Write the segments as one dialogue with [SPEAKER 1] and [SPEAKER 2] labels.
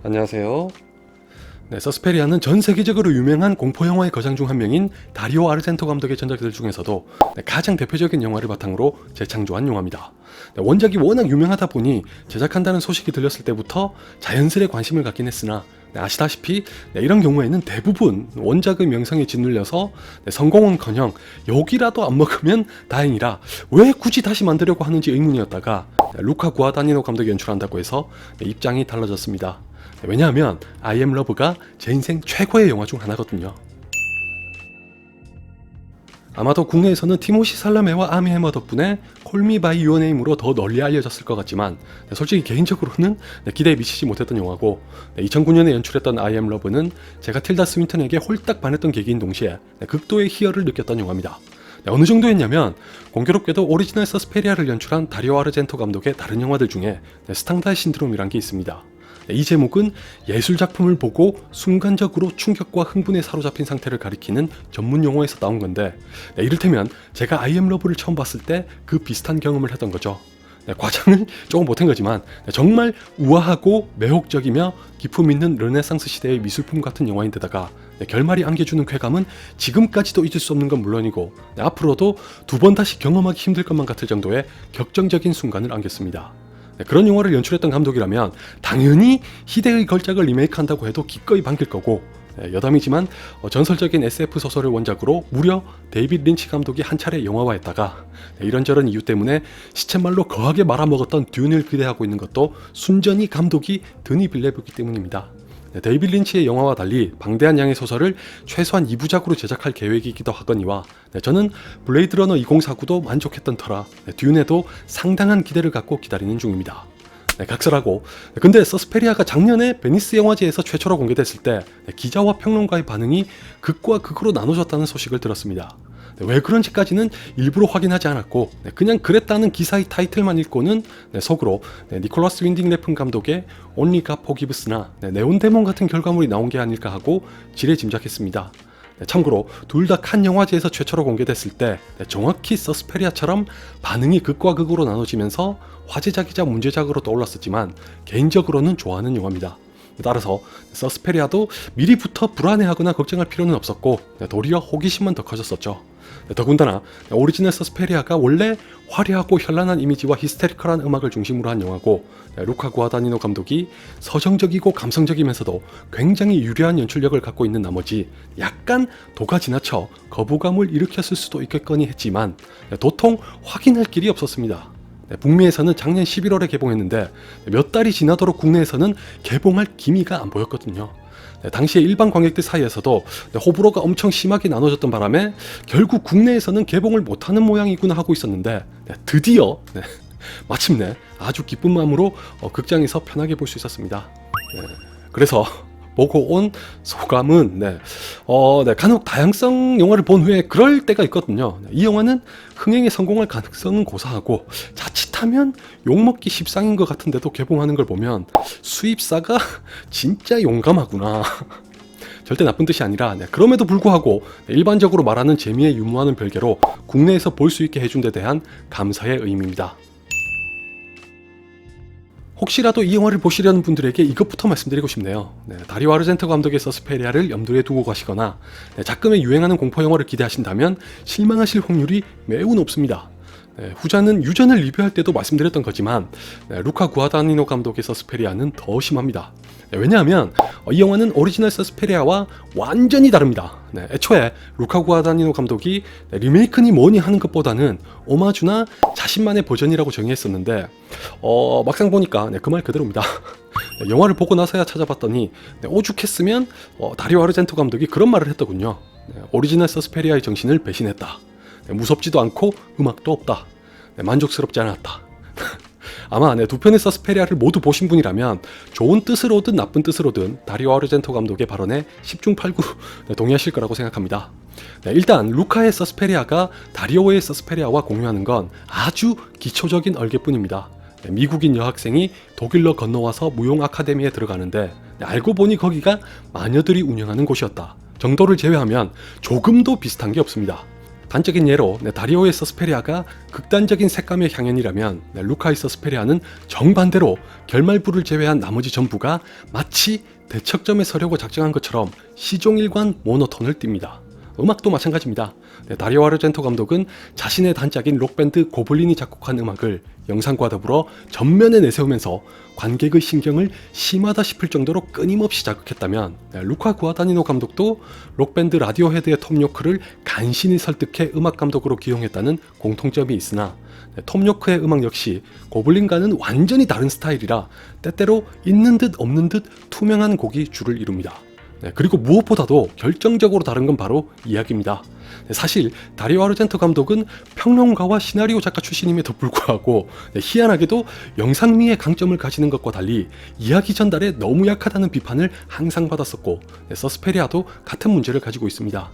[SPEAKER 1] 안녕하세요. 네, 서스페리아는 전 세계적으로 유명한 공포영화의 거장 중 한 명인 다리오 아르젠토 감독의 전작들 중에서도 가장 대표적인 영화를 바탕으로 재창조한 영화입니다. 원작이 워낙 유명하다 보니 제작한다는 소식이 들렸을 때부터 자연스레 관심을 갖긴 했으나 아시다시피 이런 경우에는 대부분 원작의 명성에 짓눌려서 성공은커녕 욕이라도 안 먹으면 다행이라 왜 굳이 다시 만들려고 하는지 의문이었다가 루카 구아다니노 감독이 연출한다고 해서 입장이 달라졌습니다. 왜냐하면 I Am Love가 제 인생 최고의 영화 중 하나거든요. 아마도 국내에서는 티모시 살라메와 아미 해머 덕분에 Call Me By Your Name으로 더 널리 알려졌을 것 같지만 솔직히 개인적으로는 기대에 미치지 못했던 영화고 2009년에 연출했던 I Am Love는 제가 틸다 스윈턴에게 홀딱 반했던 계기인 동시에 극도의 희열을 느꼈던 영화입니다. 어느 정도였냐면 공교롭게도 오리지널 서스페리아를 연출한 다리오 아르젠토 감독의 다른 영화들 중에 스탕달 신드롬이란 게 있습니다. 이 제목은 예술작품을 보고 순간적으로 충격과 흥분에 사로잡힌 상태를 가리키는 전문 용어에서 나온 건데 이를테면 제가 I Am Love를 처음 봤을 때 그 비슷한 경험을 했던 거죠. 과장을 조금 못한 거지만 정말 우아하고 매혹적이며 기품 있는 르네상스 시대의 미술품 같은 영화인데다가 결말이 안겨주는 쾌감은 지금까지도 잊을 수 없는 건 물론이고 앞으로도 두 번 다시 경험하기 힘들 것만 같을 정도의 격정적인 순간을 안겼습니다. 그런 영화를 연출했던 감독이라면 당연히 희대의 걸작을 리메이크한다고 해도 기꺼이 반길 거고 여담이지만 전설적인 SF 소설을 원작으로 무려 데이빗 린치 감독이 한 차례 영화화했다가 이런저런 이유 때문에 시쳇말로 거하게 말아먹었던 듄을 기대하고 있는 것도 순전히 감독이 드니 빌레브이기 때문입니다. 데이빗 린치의 영화와 달리 방대한 양의 소설을 최소한 2부작으로 제작할 계획이기도 하거니와 저는 블레이드 러너 2049도 만족했던 터라 듄에도 상당한 기대를 갖고 기다리는 중입니다. 각설하고 근데 서스페리아가 작년에 베니스 영화제에서 최초로 공개됐을 때 기자와 평론가의 반응이 극과 극으로 나눠졌다는 소식을 들었습니다. 왜 그런지까지는 일부러 확인하지 않았고 그냥 그랬다는 기사의 타이틀만 읽고는 속으로 니콜라스 윈딩 레픈 감독의 Only God Forgives나 네온데몬 같은 결과물이 나온 게 아닐까 하고 지레 짐작했습니다. 참고로 둘 다 칸 영화제에서 최초로 공개됐을 때 정확히 서스페리아처럼 반응이 극과 극으로 나눠지면서 화제작이자 문제작으로 떠올랐었지만 개인적으로는 좋아하는 영화입니다. 따라서 서스페리아도 미리부터 불안해하거나 걱정할 필요는 없었고 도리어 호기심만 더 커졌었죠. 더군다나 오리지널 서스페리아가 원래 화려하고 현란한 이미지와 히스테리컬한 음악을 중심으로 한 영화고 루카 구아다니노 감독이 서정적이고 감성적이면서도 굉장히 유려한 연출력을 갖고 있는 나머지 약간 도가 지나쳐 거부감을 일으켰을 수도 있겠거니 했지만 도통 확인할 길이 없었습니다. 북미에서는 작년 11월에 개봉했는데 몇 달이 지나도록 국내에서는 개봉할 기미가 안 보였거든요. 당시에 일반 관객들 사이에서도 호불호가 엄청 심하게 나눠졌던 바람에 결국 국내에서는 개봉을 못하는 모양이구나 하고 있었는데 드디어 마침내 아주 기쁜 마음으로 극장에서 편하게 볼 수 있었습니다. 그래서 보고 온 소감은 간혹 다양성 영화를 본 후에 그럴 때가 있거든요. 이 영화는 흥행에 성공할 가능성은 고사하고 자칫하면 욕먹기 십상인 것 같은데도 개봉하는 걸 보면 수입사가 진짜 용감하구나. 절대 나쁜 뜻이 아니라 그럼에도 불구하고 일반적으로 말하는 재미의 유무와는 별개로 국내에서 볼 수 있게 해준 데 대한 감사의 의미입니다. 혹시라도 이 영화를 보시려는 분들에게 이것부터 말씀드리고 싶네요. 다리오 아르젠토 감독의 서스페리아를 염두에 두고 가시거나 작금에 유행하는 공포영화를 기대하신다면 실망하실 확률이 매우 높습니다. 후자는 유전을 리뷰할 때도 말씀드렸던 거지만 루카 구아다니노 감독의 서스페리아는 더 심합니다. 왜냐하면 이 영화는 오리지널 서스페리아와 완전히 다릅니다. 애초에 루카 구아다니노 감독이 리메이크니 뭐니 하는 것보다는 오마주나 자신만의 버전이라고 정의했었는데 막상 보니까 그 말 그대로입니다. 영화를 보고 나서야 찾아봤더니 오죽했으면 다리오 아르젠토 감독이 그런 말을 했더군요. 오리지널 서스페리아의 정신을 배신했다. 무섭지도 않고 음악도 없다. 만족스럽지 않았다. 아마 두 편의 서스페리아를 모두 보신 분이라면 좋은 뜻으로든 나쁜 뜻으로든 다리오 아르젠토 감독의 발언에 10중 8구 동의하실 거라고 생각합니다. 일단 루카의 서스페리아가 다리오의 서스페리아와 공유하는 건 아주 기초적인 얼개뿐입니다. 미국인 여학생이 독일로 건너와서 무용 아카데미에 들어가는데 알고 보니 거기가 마녀들이 운영하는 곳이었다 정도를 제외하면 조금도 비슷한 게 없습니다. 단적인 예로 다리오의 서스페리아가 극단적인 색감의 향연이라면 루카의 서스페리아는 정반대로 결말부를 제외한 나머지 전부가 마치 대척점에 서려고 작정한 것처럼 시종일관 모노톤을 띱니다. 음악도 마찬가지입니다. 다리오 아르젠토 감독은 자신의 단짝인 록밴드 고블린이 작곡한 음악을 영상과 더불어 전면에 내세우면서 관객의 신경을 심하다 싶을 정도로 끊임없이 자극했다면 루카 구아다니노 감독도 록밴드 라디오헤드의 톰 요크를 간신히 설득해 음악 감독으로 기용했다는 공통점이 있으나 톰 요크의 음악 역시 고블린과는 완전히 다른 스타일이라 때때로 있는 듯 없는 듯 투명한 곡이 주를 이룹니다. 그리고 무엇보다도 결정적으로 다른 건 바로 이야기입니다. 사실 다리오 아르젠토 감독은 평론가와 시나리오 작가 출신임에도 불구하고 희한하게도 영상미의 강점을 가지는 것과 달리 이야기 전달에 너무 약하다는 비판을 항상 받았었고 서스페리아도 같은 문제를 가지고 있습니다.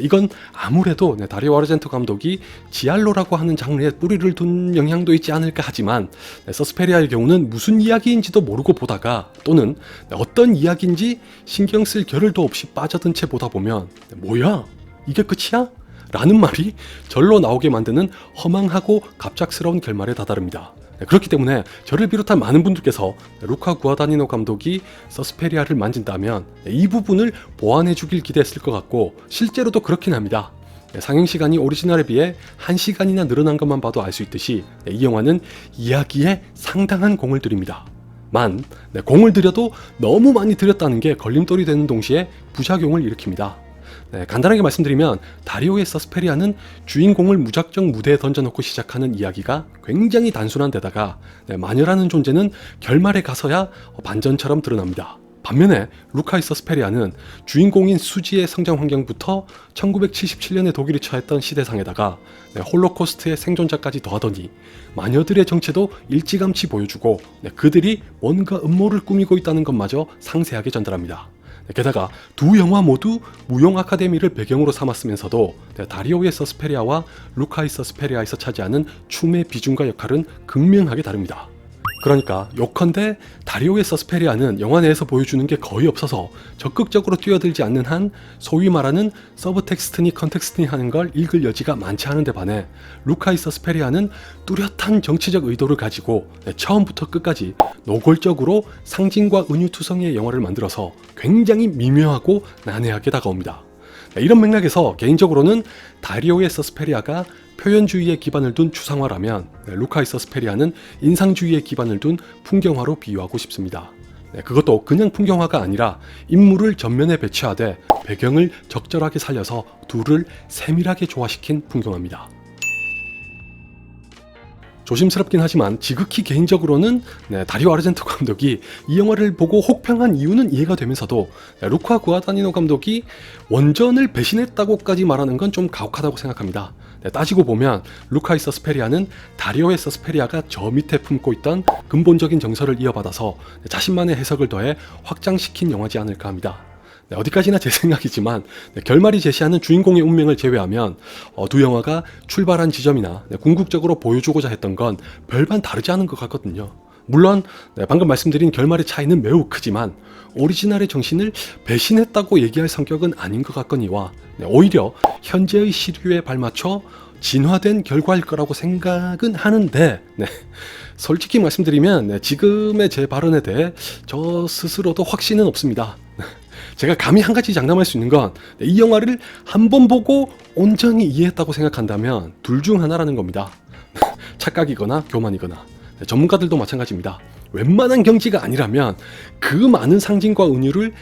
[SPEAKER 1] 이건 아무래도 다리오 아르젠토 감독이 지알로라고 하는 장르에 뿌리를 둔 영향도 있지 않을까 하지만 서스페리아의 경우는 무슨 이야기인지도 모르고 보다가 또는 어떤 이야기인지 신경 쓸 겨를도 없이 빠져든 채 보다 보면 뭐야? 이게 끝이야? 라는 말이 절로 나오게 만드는 허망하고 갑작스러운 결말에 다다릅니다. 그렇기 때문에 저를 비롯한 많은 분들께서 루카 구아다니노 감독이 서스페리아를 만진다면 이 부분을 보완해 주길 기대했을 것 같고 실제로도 그렇긴 합니다. 상영 시간이 오리지널에 비해 1시간이나 늘어난 것만 봐도 알 수 있듯이 이 영화는 이야기에 상당한 공을 들입니다. 공을 들여도 너무 많이 들였다는 게 걸림돌이 되는 동시에 부작용을 일으킵니다. 간단하게 말씀드리면 다리오의 서스페리아는 주인공을 무작정 무대에 던져놓고 시작하는 이야기가 굉장히 단순한 데다가 마녀라는 존재는 결말에 가서야 반전처럼 드러납니다. 반면에 루카의 서스페리아는 주인공인 수지의 성장 환경부터 1977년에 독일이 처했던 시대상에다가 홀로코스트의 생존자까지 더하더니 마녀들의 정체도 일찌감치 보여주고 그들이 뭔가 음모를 꾸미고 있다는 것마저 상세하게 전달합니다. 게다가 두 영화 모두 무용 아카데미를 배경으로 삼았으면서도 다리오의 서스페리아와 루카의 서스페리아에서 차지하는 춤의 비중과 역할은 극명하게 다릅니다. 그러니까 요컨대 다리오의 서스페리아는 영화 내에서 보여주는 게 거의 없어서 적극적으로 뛰어들지 않는 한 소위 말하는 서브텍스트니 컨텍스트니 하는 걸 읽을 여지가 많지 않은데 반해 루카의 서스페리아는 뚜렷한 정치적 의도를 가지고 처음부터 끝까지 노골적으로 상징과 은유투성이의 영화를 만들어서 굉장히 미묘하고 난해하게 다가옵니다. 이런 맥락에서 개인적으로는 다리오의 서스페리아가 표현주의에 기반을 둔 추상화라면 루카의 서스페리아는 인상주의에 기반을 둔 풍경화로 비유하고 싶습니다. 그것도 그냥 풍경화가 아니라 인물을 전면에 배치하되 배경을 적절하게 살려서 둘을 세밀하게 조화시킨 풍경화입니다. 조심스럽긴 하지만 지극히 개인적으로는 다리오 아르젠토 감독이 이 영화를 보고 혹평한 이유는 이해가 되면서도 루카 구아다니노 감독이 원전을 배신했다고까지 말하는 건 좀 가혹하다고 생각합니다. 따지고 보면 루카의 서스페리아는 다리오의 서스페리아가 저 밑에 품고 있던 근본적인 정서를 이어받아서 자신만의 해석을 더해 확장시킨 영화지 않을까 합니다. 어디까지나 제 생각이지만 결말이 제시하는 주인공의 운명을 제외하면 두 영화가 출발한 지점이나 궁극적으로 보여주고자 했던 건 별반 다르지 않은 것 같거든요. 물론 방금 말씀드린 결말의 차이는 매우 크지만 오리지널의 정신을 배신했다고 얘기할 성격은 아닌 것 같거니와 오히려 현재의 시류에 발맞춰 진화된 결과일 거라고 생각은 하는데 솔직히 말씀드리면 지금의 제 발언에 대해 저 스스로도 확신은 없습니다. 제가 감히 한 가지 장담할 수 있는 건 이 영화를 한 번 보고 온전히 이해했다고 생각한다면 둘 중 하나라는 겁니다. 착각이거나 교만이거나. 전문가들도 마찬가지입니다. 웬만한 경지가 아니라면 그 많은 상징과 은유를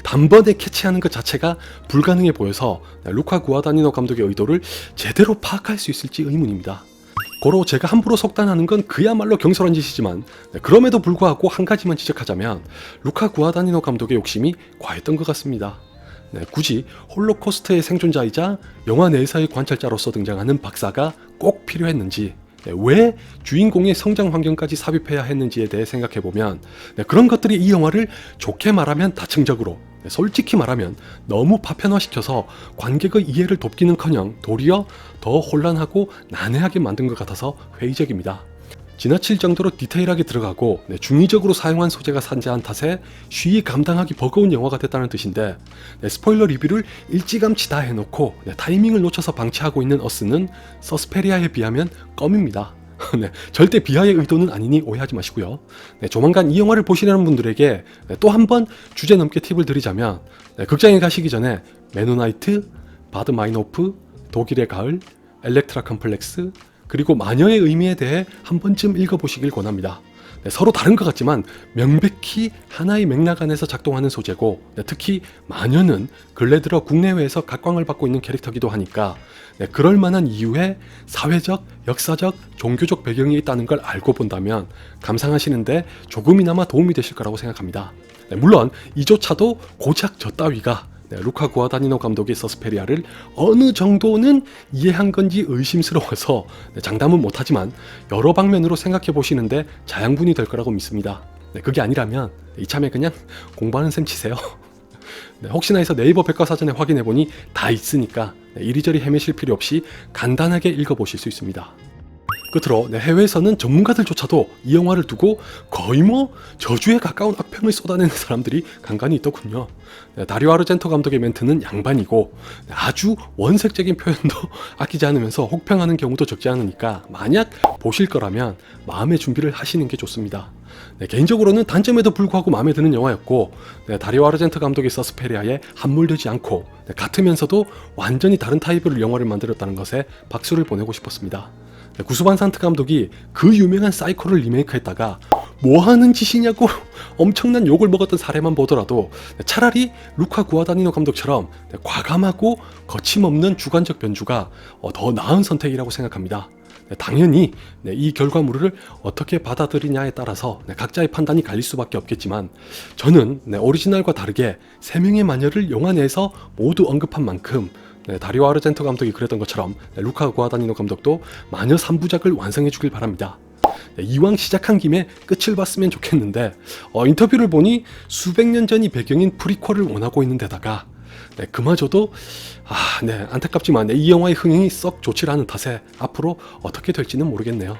[SPEAKER 1] 단번에 캐치하는 것 자체가 불가능해 보여서 루카 구아다니노 감독의 의도를 제대로 파악할 수 있을지 의문입니다. 고로 제가 함부로 속단하는 건 그야말로 경솔한 짓이지만 그럼에도 불구하고 한 가지만 지적하자면 루카 구아다니노 감독의 욕심이 과했던 것 같습니다. 굳이 홀로코스트의 생존자이자 영화 내에서의 관찰자로서 등장하는 박사가 꼭 필요했는지, 왜 주인공의 성장 환경까지 삽입해야 했는지에 대해 생각해보면 그런 것들이 이 영화를 좋게 말하면 다층적으로, 솔직히 말하면 너무 파편화시켜서 관객의 이해를 돕기는커녕 도리어 더 혼란하고 난해하게 만든 것 같아서 회의적입니다. 지나칠 정도로 디테일하게 들어가고 중의적으로 사용한 소재가 산재한 탓에 쉬이 감당하기 버거운 영화가 됐다는 뜻인데, 스포일러 리뷰를 일찌감치 다 해놓고 타이밍을 놓쳐서 방치하고 있는 어스는 서스페리아에 비하면 껌입니다. 절대 비하의 의도는 아니니 오해하지 마시고요. 조만간 이 영화를 보시려는 분들에게 또 한 번 주제 넘게 팁을 드리자면, 극장에 가시기 전에 메노나이트, 바드 마이노프, 독일의 가을, 엘렉트라 컴플렉스, 그리고 마녀의 의미에 대해 한 번쯤 읽어보시길 권합니다. 서로 다른 것 같지만 명백히 하나의 맥락 안에서 작동하는 소재고, 특히 마녀는 근래 들어 국내외에서 각광을 받고 있는 캐릭터기도 하니까 그럴 만한 이유에 사회적, 역사적, 종교적 배경이 있다는 걸 알고 본다면 감상하시는데 조금이나마 도움이 되실 거라고 생각합니다. 물론 이조차도 고작 저 따위가 루카 구아다니노 감독의 서스페리아를 어느 정도는 이해한 건지 의심스러워서 장담은 못하지만 여러 방면으로 생각해 보시는데 자양분이 될 거라고 믿습니다. 그게 아니라면 이참에 그냥 공부하는 셈 치세요. 혹시나 해서 네이버 백과사전에 확인해보니 다 있으니까 이리저리 헤매실 필요 없이 간단하게 읽어보실 수 있습니다. 끝으로 해외에서는 전문가들조차도 이 영화를 두고 거의 저주에 가까운 악평을 쏟아내는 사람들이 간간히 있더군요. 다리오 아르젠토 감독의 멘트는 양반이고 아주 원색적인 표현도 아끼지 않으면서 혹평하는 경우도 적지 않으니까 만약 보실 거라면 마음의 준비를 하시는 게 좋습니다. 개인적으로는 단점에도 불구하고 마음에 드는 영화였고, 다리오 아르젠토 감독의 서스페리아에 함몰되지 않고 같으면서도 완전히 다른 타입의 영화를 만들었다는 것에 박수를 보내고 싶었습니다. 구스반 산트 감독이 그 유명한 사이코를 리메이크했다가 뭐하는 짓이냐고 엄청난 욕을 먹었던 사례만 보더라도 차라리 루카 구아다니노 감독처럼 과감하고 거침없는 주관적 변주가 더 나은 선택이라고 생각합니다. 당연히 이 결과물을 어떻게 받아들이냐에 따라서 각자의 판단이 갈릴 수밖에 없겠지만, 저는 오리지널과 다르게 3명의 마녀를 영화 내에서 모두 언급한 만큼 다리오 아르젠토 감독이 그랬던 것처럼 루카 구아다니노 감독도 마녀 3부작을 완성해 주길 바랍니다. 이왕 시작한 김에 끝을 봤으면 좋겠는데 인터뷰를 보니 수백 년 전이 배경인 프리퀄을 원하고 있는 데다가 그마저도 안타깝지만 이 영화의 흥행이 썩 좋지 않은 탓에 앞으로 어떻게 될지는 모르겠네요.